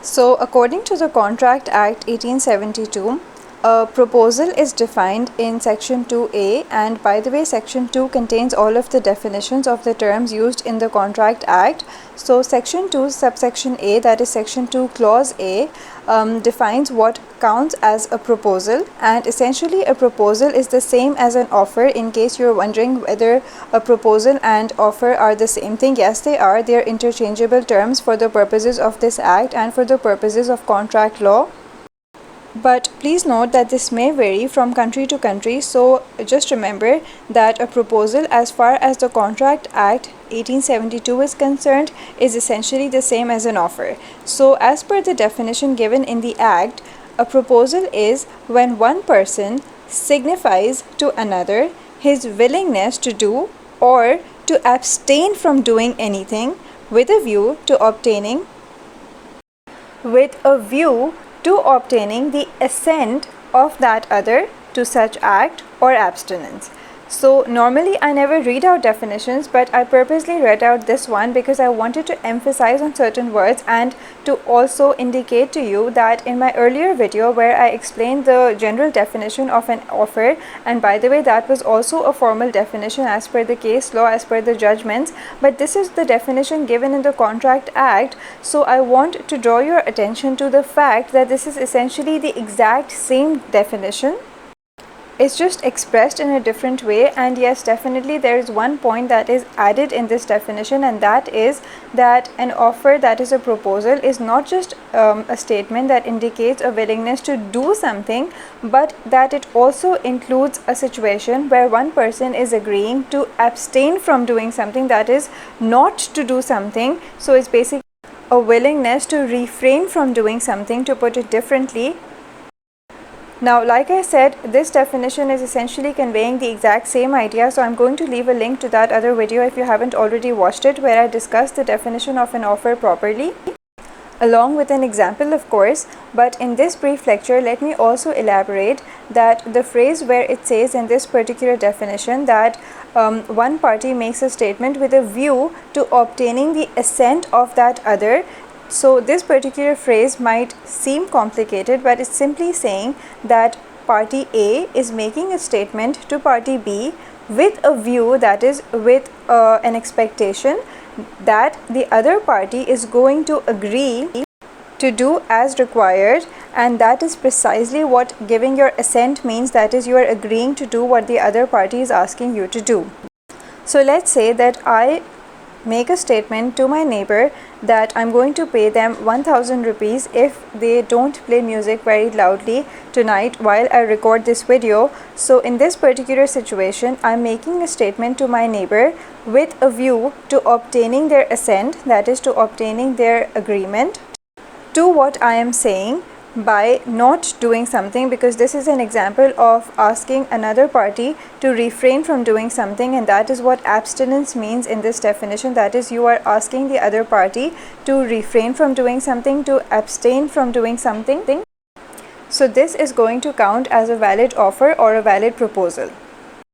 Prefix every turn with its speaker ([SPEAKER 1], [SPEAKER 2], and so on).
[SPEAKER 1] So, according to the Contract Act 1872, a proposal is defined in Section 2A, and by the way, Section 2 contains all of the definitions of the terms used in the Contract Act. So, Section 2, subsection A, that is Section 2, Clause A, defines what counts as a proposal, and essentially a proposal is the same as an offer. In case you're wondering whether a proposal and offer are the same thing, yes they are. They are interchangeable terms for the purposes of this act and for the purposes of contract law. But please note that this may vary from country to country, so just remember that a proposal, as far as the Contract Act 1872 is concerned, is essentially the same as an offer. So as per the definition given in the Act, a proposal is when one person signifies to another his willingness to do or to abstain from doing anything with a view to obtaining the assent of that other to such act or abstinence. So normally I never read out definitions, but I purposely read out this one because I wanted to emphasize on certain words and to also indicate to you that in my earlier video where I explained the general definition of an offer, and by the way that was also a formal definition as per the case law, as per the judgments, but this is the definition given in the Contract Act. So I want to draw your attention to the fact that this is essentially the exact same definition. It's just expressed in a different way, and yes, definitely there is one point that is added in this definition, and that is that an offer, that is a proposal, is not just a statement that indicates a willingness to do something, but that it also includes a situation where one person is agreeing to abstain from doing something, that is not to do something. So it's basically a willingness to refrain from doing something, to put it differently. Now, like I said, this definition is essentially conveying the exact same idea, so I'm going to leave a link to that other video if you haven't already watched it, where I discussed the definition of an offer properly, along with an example of course. But in this brief lecture, let me also elaborate that the phrase where it says in this particular definition that one party makes a statement with a view to obtaining the assent of that other. So this particular phrase might seem complicated, but it's simply saying that party A is making a statement to party B with a view, that is with an expectation that the other party is going to agree to do as required, and that is precisely what giving your assent means, that is you are agreeing to do what the other party is asking you to do. So let's say that I make a statement to my neighbor that I'm going to pay them 1000 rupees if they don't play music very loudly tonight while I record this video. So in this particular situation, I'm making a statement to my neighbor with a view to obtaining their assent, that is to obtaining their agreement to what I am saying by not doing something, because this is an example of asking another party to refrain from doing something, and that is what abstinence means in this definition, that is you are asking the other party to refrain from doing something, to abstain from doing something. So this is going to count as a valid offer or a valid proposal.